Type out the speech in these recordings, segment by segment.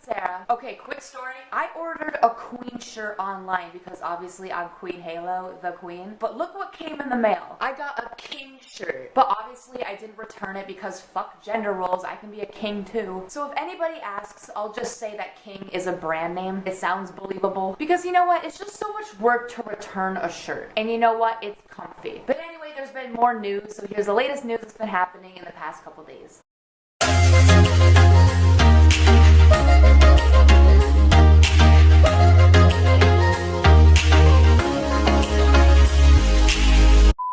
Sarah. Okay, quick story. I ordered a Queen shirt online because obviously I'm Queen Halo, the Queen. But look what came in the mail. I got a King shirt. But obviously I didn't return it because fuck gender roles. I can be a king too. So if anybody asks, I'll just say that King is a brand name. It sounds believable. Because you know what? It's just so much work to return a shirt. And you know what? It's comfy. But anyway, there's been more news. So here's the latest news that's been happening in the past couple days.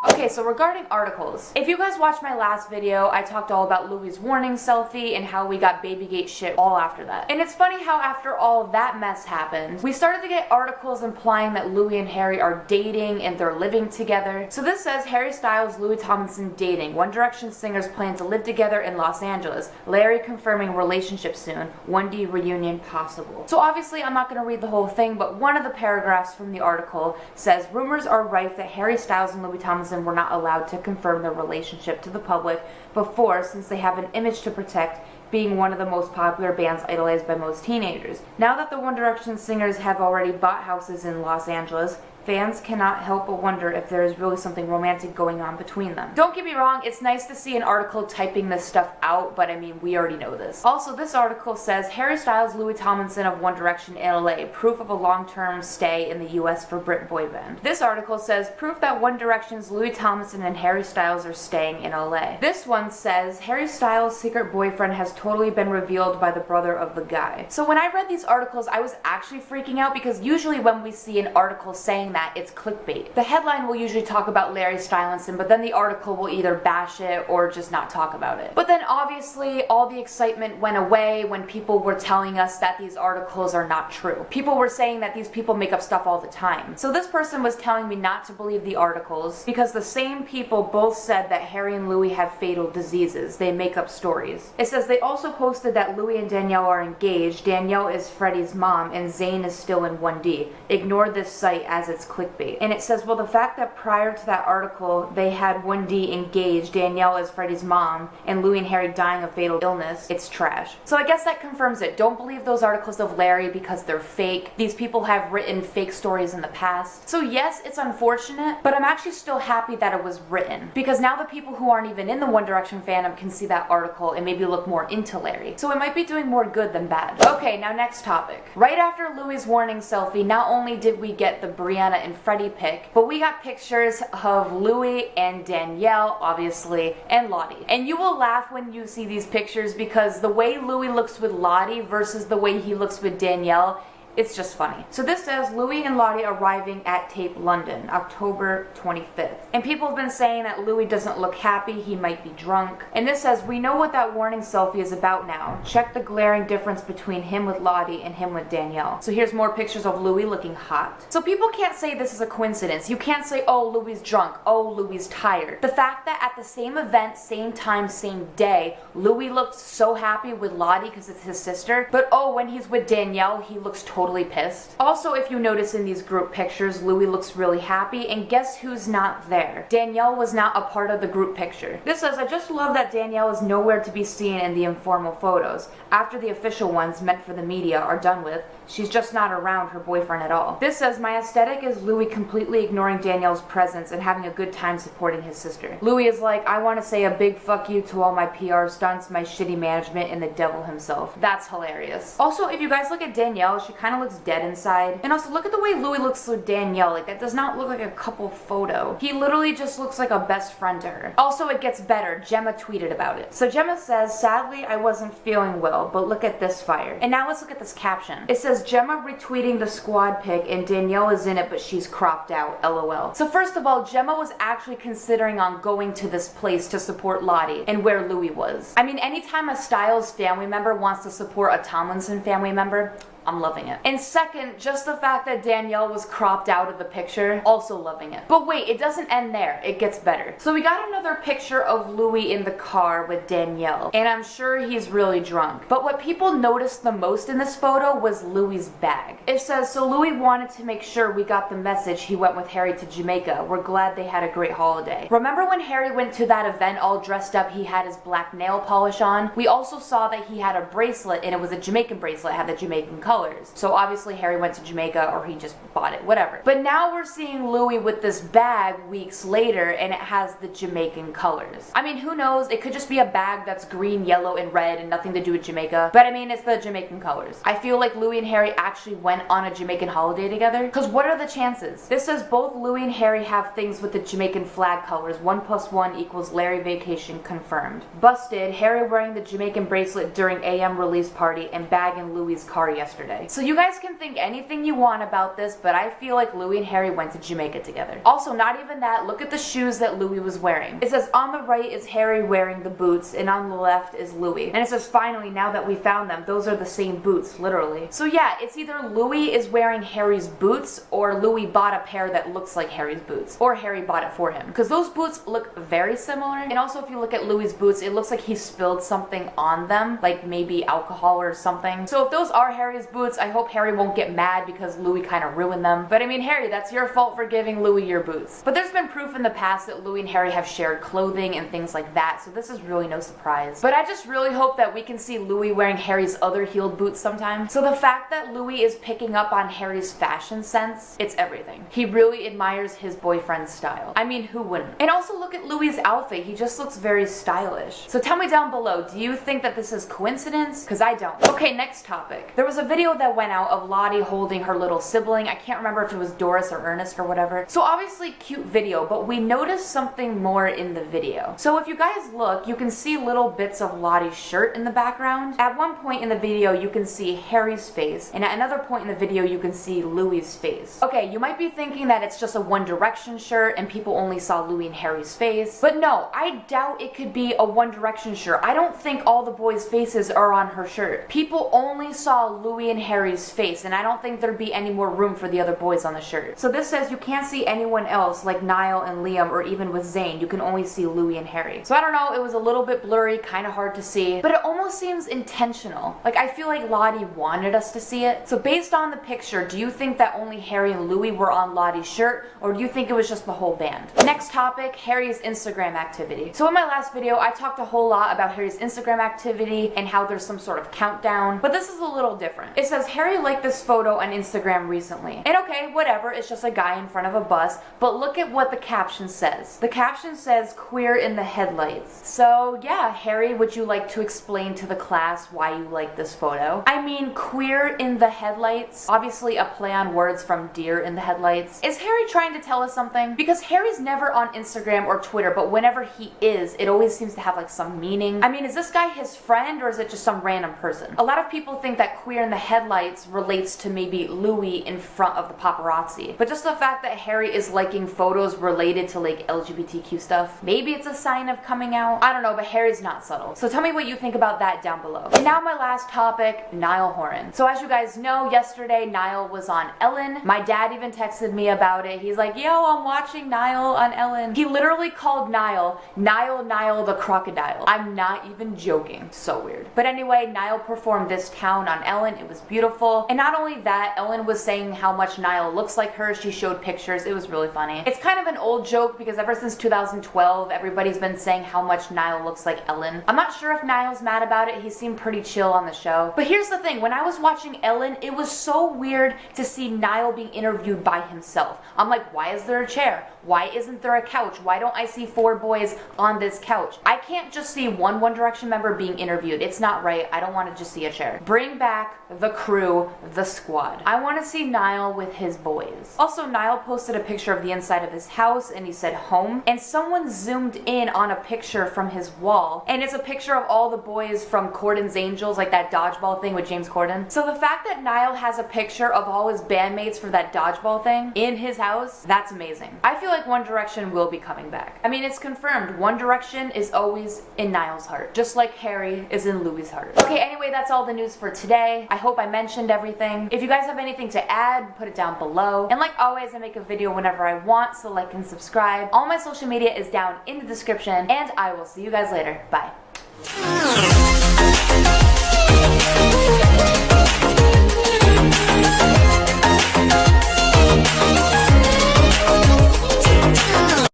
Okay, so regarding articles, if you guys watched my last video, I talked all about Louis' warning selfie and how we got Babygate shit all after that. And it's funny how after all that mess happened, we started to get articles implying that Louis and Harry are dating and they're living together. So this says Harry Styles, Louis Tomlinson dating. One Direction singers plan to live together in Los Angeles. Larry confirming relationship soon. 1D reunion possible. So obviously I'm not going to read the whole thing, but one of the paragraphs from the article says rumors are rife that Harry Styles and Louis Tomlinson were not allowed to confirm their relationship to the public before, since they have an image to protect, being one of the most popular bands idolized by most teenagers. Now that the One Direction singers have already bought houses in Los Angeles, fans cannot help but wonder if there is really something romantic going on between them. Don't get me wrong, it's nice to see an article typing this stuff out, but I mean, we already know this. Also, this article says, Harry Styles, Louis Tomlinson of One Direction in LA, proof of a long-term stay in the US for Brit boy band. This article says, proof that One Direction's Louis Tomlinson and Harry Styles are staying in LA. This one says, Harry Styles' secret boyfriend has totally been revealed by the brother of the guy. So when I read these articles, I was actually freaking out because usually when we see an article saying that, it's clickbait. The headline will usually talk about Larry Stylinson, but then the article will either bash it or just not talk about it. But then obviously all the excitement went away when people were telling us that these articles are not true. People were saying that these people make up stuff all the time. So this person was telling me not to believe the articles because the same people both said that Harry and Louis have fatal diseases. They make up stories. It says they also posted that Louis and Danielle are engaged. Danielle is Freddie's mom and Zayn is still in 1D. Ignore this site as it's clickbait. And it says, well, the fact that prior to that article they had 1D engaged, Danielle is Freddie's mom, and Louis and Harry dying of fatal illness, it's trash. So I guess that confirms it. Don't believe those articles of Larry because they're fake. These people have written fake stories in the past. So yes, it's unfortunate, but I'm actually still happy that it was written because now the people who aren't even in the One Direction fandom can see that article and maybe look more into Larry. So it might be doing more good than bad. Okay, now next topic. Right after Louis' warning selfie, not only did we get the Brianna and Freddie pic, but we got pictures of Louis and Danielle, obviously, and Lottie. And you will laugh when you see these pictures because the way Louis looks with Lottie versus the way he looks with Danielle, it's just funny. So this says Louis and Lottie arriving at Tape London, October 25th. And people have been saying that Louis doesn't look happy, he might be drunk. And this says, we know what that warning selfie is about now. Check the glaring difference between him with Lottie and him with Danielle. So here's more pictures of Louis looking hot. So people can't say this is a coincidence. You can't say, oh, Louis drunk, oh, Louis tired. The fact that at the same event, same time, same day, Louis looked so happy with Lottie because it's his sister, but oh, when he's with Danielle, he looks totally pissed. Also, if you notice in these group pictures, Louis looks really happy, and guess who's not there? Danielle was not a part of the group picture. This says, I just love that Danielle is nowhere to be seen in the informal photos. After the official ones meant for the media are done with, she's just not around her boyfriend at all. This says, my aesthetic is Louis completely ignoring Danielle's presence and having a good time supporting his sister. Louis is like, I want to say a big fuck you to all my PR stunts, my shitty management, and the devil himself. That's hilarious. Also, if you guys look at Danielle, she kind of looks dead inside. And also, look at the way Louis looks with Danielle. Like, that does not look like a couple photo. He literally just looks like a best friend to her. Also, it gets better. Gemma tweeted about it. So Gemma says, sadly, I wasn't feeling well, but look at this fire. And now let's look at this caption. It says, Gemma retweeting the squad pic and Danielle is in it, but she's cropped out, lol. So first of all, Gemma was actually considering on going to this place to support Lottie and where Louis was. I mean, anytime a Styles family member wants to support a Tomlinson family member, I'm loving it. And second, just the fact that Danielle was cropped out of the picture, also loving it. But wait, it doesn't end there. It gets better. So we got another picture of Louis in the car with Danielle, and I'm sure he's really drunk. But what people noticed the most in this photo was Louis's bag. It says, so Louis wanted to make sure we got the message he went with Harry to Jamaica. We're glad they had a great holiday. Remember when Harry went to that event all dressed up, he had his black nail polish on? We also saw that he had a bracelet, and it was a Jamaican bracelet, it had the Jamaican colors. So obviously Harry went to Jamaica, or he just bought it, whatever. But now we're seeing Louis with this bag weeks later, and it has the Jamaican colors. I mean, who knows? It could just be a bag that's green, yellow, and red and nothing to do with Jamaica. But I mean, it's the Jamaican colors. I feel like Louis and Harry actually went on a Jamaican holiday together. Because what are the chances? This says both Louis and Harry have things with the Jamaican flag colors. 1 + 1 = Larry vacation confirmed. Busted, Harry wearing the Jamaican bracelet during AM release party and bag in Louis' car yesterday. So you guys can think anything you want about this, but I feel like Louis and Harry went to Jamaica together. Also, not even that, look at the shoes that Louis was wearing. It says on the right is Harry wearing the boots, and on the left is Louis. And it says finally, now that we found them, those are the same boots, literally. So yeah, it's either Louis is wearing Harry's boots, or Louis bought a pair that looks like Harry's boots, or Harry bought it for him. Because those boots look very similar. And also, if you look at Louis' boots, it looks like he spilled something on them, like maybe alcohol or something. So if those are Harry's boots, I hope Harry won't get mad because Louis kind of ruined them. But I mean, Harry, that's your fault for giving Louis your boots. But there's been proof in the past that Louis and Harry have shared clothing and things like that, so this is really no surprise. But I just really hope that we can see Louis wearing Harry's other heeled boots sometime. So the fact that Louis is picking up on Harry's fashion sense, it's everything. He really admires his boyfriend's style. I mean, who wouldn't? And also look at Louis' outfit. He just looks very stylish. So tell me down below, do you think that this is coincidence? Because I don't. Okay, next topic. There was a video that went out of Lottie holding her little sibling. I can't remember if it was Doris or Ernest or whatever. So obviously cute video, but we noticed something more in the video. So if you guys look, you can see little bits of Lottie's shirt in the background. At one point in the video, you can see Harry's face, and at another point in the video, you can see Louis' face. Okay, you might be thinking that it's just a One Direction shirt and people only saw Louis and Harry's face, but no, I doubt it could be a One Direction shirt. I don't think all the boys' faces are on her shirt. People only saw Louis and Harry's face, and I don't think there'd be any more room for the other boys on the shirt. So this says you can't see anyone else like Niall and Liam, or even with Zayn, you can only see Louis and Harry. So I don't know, it was a little bit blurry, kind of hard to see, but it almost seems intentional. Like, I feel like Lottie wanted us to see it. So based on the picture, do you think that only Harry and Louis were on Lottie's shirt, or do you think it was just the whole band? Next topic, Harry's Instagram activity. So in my last video, I talked a whole lot about Harry's Instagram activity and how there's some sort of countdown, but this is a little different. It says Harry liked this photo on Instagram recently. And okay, whatever, it's just a guy in front of a bus, but look at what the caption says. The caption says, queer in the headlights. So yeah, Harry, would you like to explain to the class why you like this photo? I mean, queer in the headlights, obviously a play on words from deer in the headlights. Is Harry trying to tell us something? Because Harry's never on Instagram or Twitter, but whenever he is, it always seems to have like some meaning. I mean, is this guy his friend, or is it just some random person? A lot of people think that queer in the headlights relates to maybe Louis in front of the paparazzi, but just the fact that Harry is liking photos related to like LGBTQ stuff, maybe it's a sign of coming out. I don't know, but Harry's not subtle. So tell me what you think about that down below. And now my last topic, Niall Horan. So as you guys know, yesterday Niall was on Ellen. My dad even texted me about it. He's like, yo, I'm watching Niall on Ellen. He literally called Niall the crocodile. I'm not even joking. So weird. But anyway, Niall performed This Town on Ellen. It was beautiful. And not only that, Ellen was saying how much Niall looks like her. She showed pictures. It was really funny. It's kind of an old joke because ever since 2012, everybody's been saying how much Niall looks like Ellen. I'm not sure if Niall's mad about it. He seemed pretty chill on the show. But here's the thing. When I was watching Ellen, it was so weird to see Niall being interviewed by himself. I'm like, why is there a chair? Why isn't there a couch? Why don't I see 4 boys on this couch? I can't just see one One Direction member being interviewed. It's not right. I don't want to just see a chair. Bring back the crew, the squad. I want to see Niall with his boys. Also, Niall posted a picture of the inside of his house and he said home, and someone zoomed in on a picture from his wall, and it's a picture of all the boys from Corden's Angels, like that dodgeball thing with James Corden. So the fact that Niall has a picture of all his bandmates for that dodgeball thing in his house, that's amazing. I feel like One Direction will be coming back. I mean, it's confirmed. One Direction is always in Niall's heart, just like Harry is in Louis' heart. Okay, anyway, that's all the news for today. I hope hope I mentioned everything. If you guys have anything to add, put it down below. And like always, I make a video whenever I want, so like and subscribe. All my social media is down in the description, and I will see you guys later. Bye.